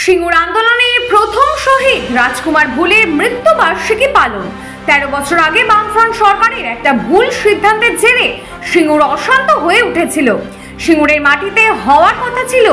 সিঙ্গুর আন্দোলনের প্রথম শহীদ রাজকুমার ভুলের মৃত্যুবার্ষিকী পালন। 13 বছর আগে বামফ্রন্ট সরকারের একটা ভুল সিদ্ধান্তের জেরে সিঙ্গুর অশান্ত হয়ে উঠেছিল। সিঙ্গুরের মাটিতে হওয়ার কথা ছিল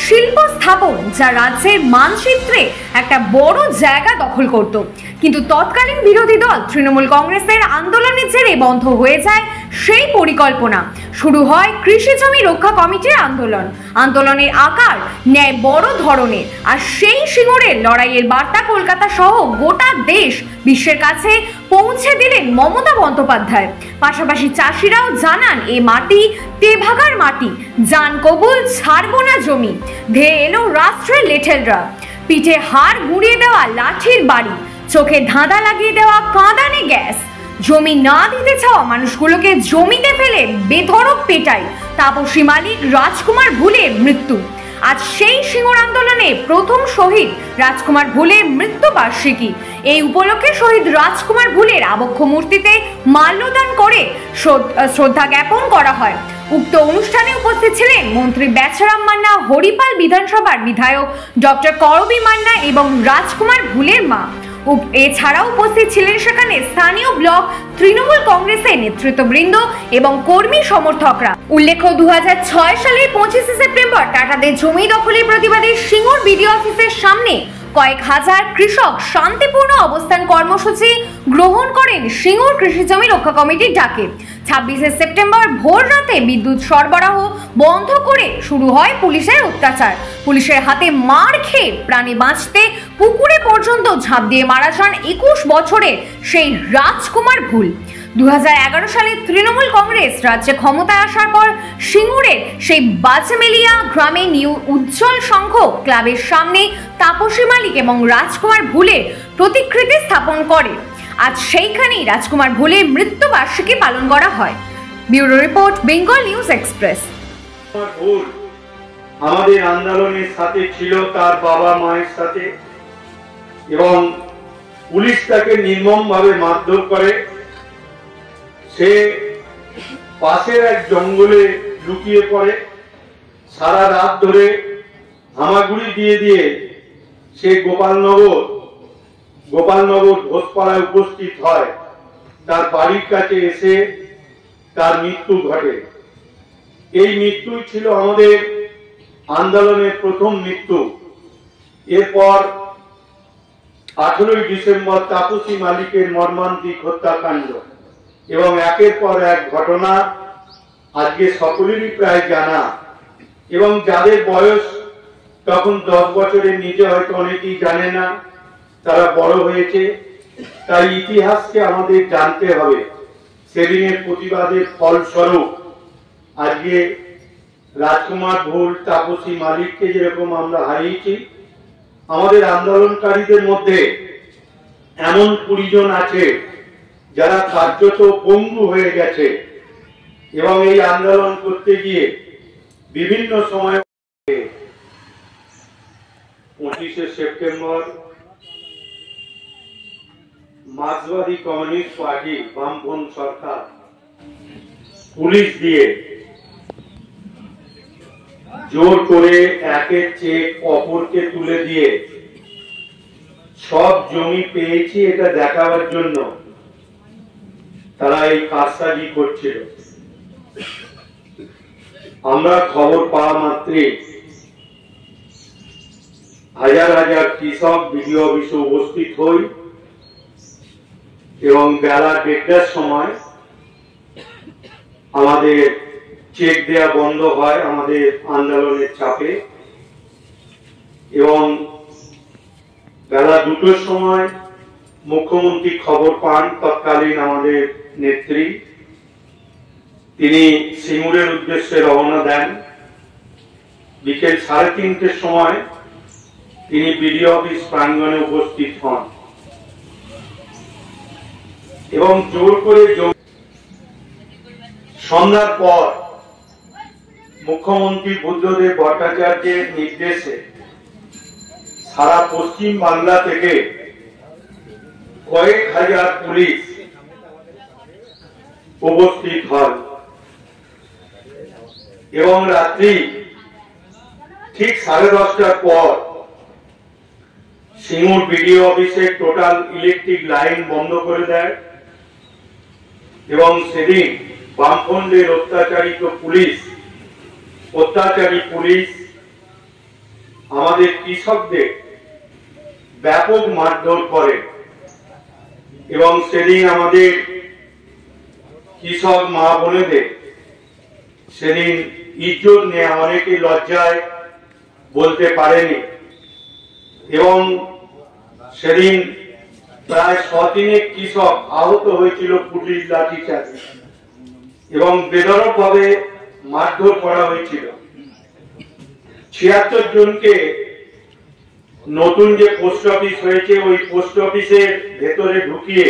শিল্প স্থাপন, যা রাজ্যের মানচিত্রে একটা বড় জায়গা দখল করত, কিন্তু তৎকালীন বিরোধী দল তৃণমূল কংগ্রেসের আন্দোলনের জেরে বন্ধ হয়ে যায় সেই পরিকল্পনা। শুরু হয় কৃষি জমি রক্ষা কমিটির আন্দোলন। আন্দোলনের আকার নেয় বড় ধরনের, আর সেই সিঙ্গুরের লড়াইয়ের বার্তা কলকাতা সহ গোটা দেশ বিশ্বের কাছে পৌঁছে দিলেন মমতা বন্দ্যোপাধ্যায়। পাশাপাশি চাষিরাও জানান, এ মাটি তেভাগার মাটি, জান কবুল ছাড়বো না জমি। ধেয়ে এলো রাষ্ট্রের লেঠেলরা, পিঠে হাড় গুঁড়িয়ে দেওয়া লাঠির বাড়ি, চোখে ধাঁধা লাগিয়ে দেওয়া কাঁদানে গ্যাস, জমি না দিতে চাওয়া মানুষগুলোকে জমিতে ফেলে বেধড়ক পেটাই, তাপসী মালিক রাজকুমার ভুলের মৃত্যু। আজ সেই সিঙ্গুর আন্দোলনে প্রথম শহীদ রাজকুমার ভুলের মৃত্যুবার্ষিকী। এই উপলক্ষে শহীদ রাজকুমার ভুলের আবক্ষ মূর্তিতে মাল্যদান করে শ্রদ্ধা জ্ঞাপন করা হয়। উক্ত অনুষ্ঠানে উপস্থিত ছিলেন মন্ত্রী বেচারাম মান্না, হরিপাল বিধানসভার বিধায়ক ডক্টর করবী মান্না এবং রাজকুমার ভুলের মা। এছাড়াও উপস্থিত ছিলেন সেখানে স্থানীয় ব্লক তৃণমূল কংগ্রেসের নেতৃত্ববৃন্দ এবং কর্মী সমর্থকরা। উল্লেখ্য, 2006 সালের 25 সেপ্টেম্বর টাটাদের জমি দখলের প্রতিবাদে সিঙ্গুর বিডিও অফিসের সামনে কয়েক হাজার কৃষক শান্তিপূর্ণ অবস্থান কর্মসূচি গ্রহণ করেন সিঙ্গুর কৃষি জমি রক্ষা কমিটির ডাকে। 26 সেপ্টেম্বর ভোর রাতে বিদ্যুৎ সরবরাহ বন্ধ করে শুরু হয় পুলিশের অত্যাচার। পুলিশের হাতে মার খেয়ে প্রাণে বাঁচতে পুকুরে পর্যন্ত ঝাঁপ দিয়ে মারা যান 21 বছরের সেই রাজকুমার ভুল। 2011 সালে তৃণমূল কংগ্রেস রাজ্যে ক্ষমতায় আসার পর সিঙ্গুরের সেই বাজমেলিয়া গ্রামে নিউ উজ্জ্বল সংঘ ক্লাবের সামনে তাপসী মালিক এবং রাজকুমার ভুলের প্রতিকৃতি স্থাপন করে। আজ সেইখানেই রাজকুমার ভুলের মৃত্যুবার্ষিকী পালন করা হয়। Bureau report, Bengal news express. আমাদের আন্দোলনের সাথে ছিল তার বাবা মায়ের সাথে, এবং পুলিশ তাকে নির্মমভাবে মারধর করে। সে পাশের এক জঙ্গলে লুকিয়ে পড়ে। সারা রাত ধরে হামাগুড়ি দিয়ে সে গোপালনগর ঘোষপাড়ায় উপস্থিত হয়। তার বাড়ির কাছে এসে তার মৃত্যু ঘটে। এই মৃত্যুই ছিল আমাদের আন্দোলনের প্রথম মৃত্যু। এরপর 18 ডিসেম্বর তাপসী মালিকের মর্মান্তিক হত্যাকাণ্ড এবং একের পর এক ঘটনা আজকে সকলেরই প্রায় জানা, এবং যাদের বয়স তখন 10 বছরের নিচে হয়তো অনেকেই জানে না, তারা বড় হয়েছে। তাই ইতিহাসকে আমাদের জানতে হবে। সেদিনের প্রতিবাদের ফলস্বরূপ আজকে রাজকুমার ভুল, তাপসী মালিককে যেরকম আমরা হারিয়েছি, আমাদের আন্দোলনকারীদের মধ্যে এমন 20 জন আছে যারা কার্যত পঙ্গু হয়ে গেছে, এবং এই আন্দোলন করতে গিয়ে বিভিন্ন সময় 25 সেপ্টেম্বর মার্ক্সবাদী কমিউনিস্ট পার্টি, বামফ্রন্ট সরকার পুলিশ দিয়ে জোর করে একের চেক অপরকে তুলে দিয়ে সব জমি পেয়েছি এটা দেখাবার জন্য তারা এই কারসাজি করছিল। আমরা খবর পাওয়া মাত্রই হাজার হাজার কৃষক বিডিও অফিসে উপস্থিত হই, এবং বেলা 1:30টার সময় আমাদের চেক দেয়া বন্ধ হয় আমাদের আন্দোলনের চাপে, এবং বেলা 2টার সময় মুখ্যমন্ত্রী খবর পান। তৎকালীন আমাদের নেত্রী, তিনি সিঙ্গুরের উদ্দেশ্যে রওনা দেন। বিকেল 3:30টার সময় তিনি বিডিও অফিস প্রাঙ্গণে উপস্থিত হন এবং জোর করে সন্ধ্যার পর মুখ্যমন্ত্রী বুদ্ধদেব ভট্টাচার্যের নির্দেশে সারা পশ্চিম বাংলা থেকে কয়েক হাজার পুলিশ উপস্থিত হয়, এবং রাত্রি ঠিক 10:30টার পর সিঙ্গুর বিডিও অফিসে টোটাল ইলেকট্রিক লাইন বন্ধ করে দেয় এবং সেদিন বামফ্রন্টের অত্যাচারী পুলিশ আমাদের কৃষকদের ব্যাপক মারধর করে এবং সেদিন আমাদের কৃষক মা বোনেদের সেদিন ইজ্জত নেওয়া অনেকে লজ্জায় বলতে পারেনি এবং সেদিন প্রায় 100 কৃষক আহত হয়েছিল পুলিশ লাঠিচার্জে এবং বেধড়কভাবে মারধর করা হয়েছিল। 76 জনকে নতুন যে পোস্ট অফিস হয়েছে ওই পোস্ট অফিসের ভেতরে ঢুকিয়ে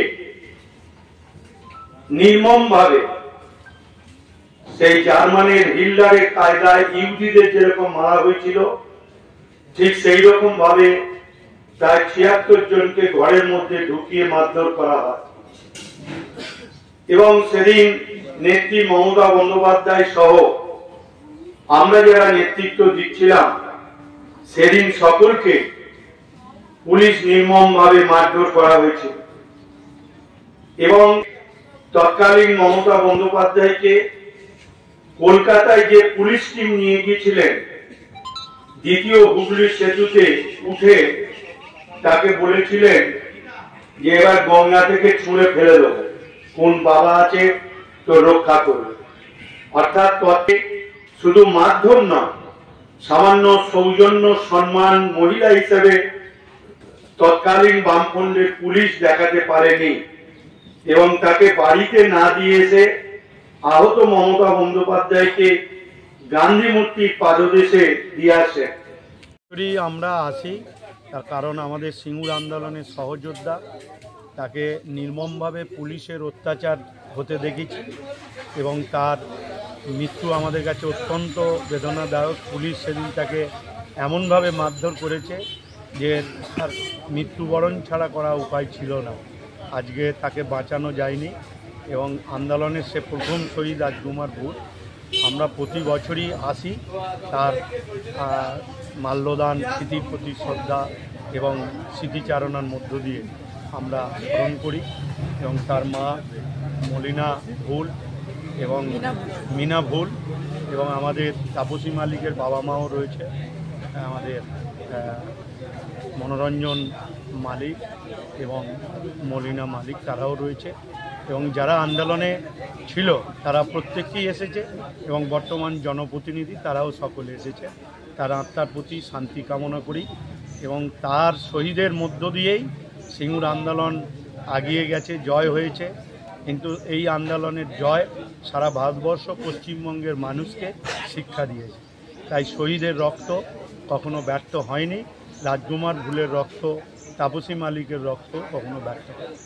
নির্মমভাবে সেই জার্মানির হিটলারের কায়দায় ইহুদিদের যেরকম মারা হয়েছিল ঠিক সেই রকম ভাবে প্রায় 76 জনকে ঘরের মধ্যে ঢুকিয়ে মারধর করা হয় এবং সেদিন নেত্রী মমতা বন্দ্যোপাধ্যায় সহ আমরা যারা নেতৃত্ব দিচ্ছিলাম সেদিন সকলকে পুলিশ নির্মমভাবে মারধর করা হয়েছে এবং তৎকালীন মমতা বন্দ্যোপাধ্যায়কে কলকাতায় যে পুলিশ টিম নিয়ে গিয়েছিলেন দ্বিতীয় হুগলি সেতুতে উঠে তাকে বলেছিলেন যে এবার গঙ্গা থেকে ছুঁড়ে ফেলে দেবো, কোন বাবা আছে তো রক্ষা করবে। অর্থাৎ ততে শুধু মাধ্যম নয়, সামান্য সৌজন্য সম্মান মহিলা হিসেবে তৎকালীন বামফ্রন্টের পুলিশ দেখাতে পারেনি এবং তাকে বাড়িতে না দিয়ে এসে আহত মমতা বন্দ্যোপাধ্যায়কে গান্ধী মূর্তির পাদদেশে দিয়ে আসে। আমরা আসি তার কারণ আমাদের সিঙ্গুর আন্দোলনের সহযোদ্ধা, তাকে নির্মমভাবে পুলিশের অত্যাচার হতে দেখেছি এবং তার মৃত্যু আমাদের কাছে অত্যন্ত বেদনাদায়ক। পুলিশ সেদিন তাকে এমনভাবে মারধর করেছে যে তার মৃত্যুবরণ ছাড়া করা উপায় ছিল না। আজকে তাকে বাঁচানো যায়নি এবং আন্দোলনের সে প্রথম শহীদ রাজকুমার ভূল। আমরা প্রতি বছরই আসি, তার মাল্যদান, স্মৃতির প্রতি শ্রদ্ধা এবং স্মৃতিচারণার মধ্য দিয়ে আমরা স্মরণ করি এবং তার মা মলিনা ভূল এবং মিনা ভূল এবং আমাদের তাপসী মালিকের বাবা মাও রয়েছে, আমাদের মনোরঞ্জন মালিক এবং মলিনা মালিক, তারাও রয়েছে এবং যারা আন্দোলনে ছিল তারা প্রত্যেকেই এসেছে এবং বর্তমান জনপ্রতিনিধি তারাও সকলে এসেছে। তার আত্মার প্রতি শান্তি কামনা করি এবং তার শহীদের মধ্য দিয়েই সিঙ্গুর আন্দোলন এগিয়ে গেছে, জয় হয়েছে। কিন্তু এই আন্দোলনের জয় সারা ভারতবর্ষ, পশ্চিমবঙ্গের মানুষকে শিক্ষা দিয়েছে। তাই শহীদের রক্ত কখনো ব্যর্থ হয়নি, রাজকুমার ভূলের রক্ত, তাপসী মালিকের রক্ত কখনো ব্যর্থ হয়নি।